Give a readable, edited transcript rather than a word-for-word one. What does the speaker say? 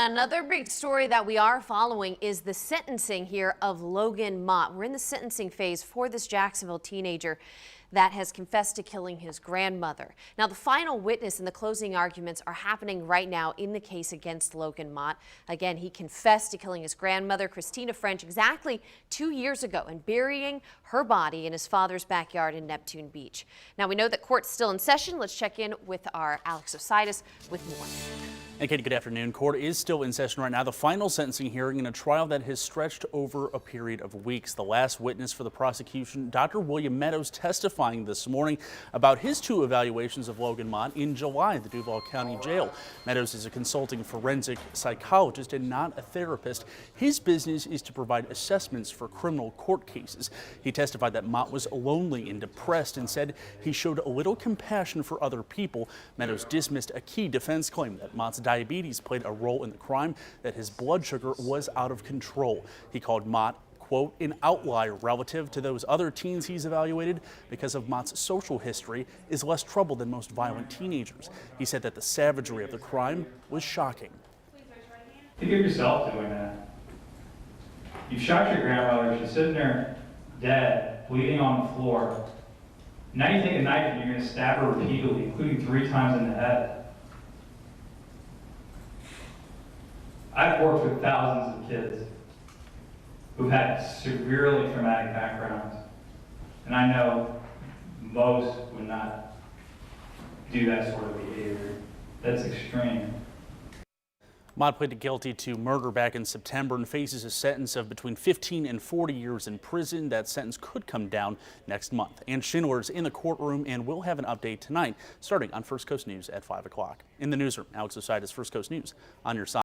Another big story that we are following is the sentencing here of Logan Mott. We're in the sentencing phase for this Jacksonville teenager that has confessed to killing his grandmother. Now, the final witness and the closing arguments are happening right now in the case against Logan Mott. Again, he confessed to killing his grandmother, Christina French, exactly 2 years ago and burying her body in his father's backyard in Neptune Beach. Now, we know that court's still in session. Let's check in with our Alex Ositis with more. Hey, Katie, good afternoon. Court is still in session right now. The final sentencing hearing in a trial that has stretched over a period of weeks. The last witness for the prosecution, Dr. William Meadows, testifying this morning about his 2 evaluations of Logan Mott in July at the Duval County Jail. Meadows is a consulting forensic psychologist and not a therapist. His business is to provide assessments for criminal court cases. He testified that Mott was lonely and depressed and said he showed a little compassion for other people. Meadows dismissed a key defense claim that Mott's diabetes played a role in the crime, that his blood sugar was out of control. He called Mott, quote, an outlier relative to those other teens he's evaluated because of Mott's social history is less trouble than most violent teenagers. He said that the savagery of the crime was shocking. Think of yourself doing that. You shot your grandmother, she's sitting there dead, bleeding on the floor. Now you take a knife and you're going to stab her repeatedly, including 3 times in the head. I've worked with thousands of kids who've had severely traumatic backgrounds, and I know most would not do that sort of behavior. That's extreme. Mott pleaded guilty to murder back in September and faces a sentence of between 15 and 40 years in prison. That sentence could come down next month. And Schindler's in the courtroom, and we'll have an update tonight starting on First Coast News at 5 o'clock. In the newsroom, Alex Ositis, First Coast News on your side.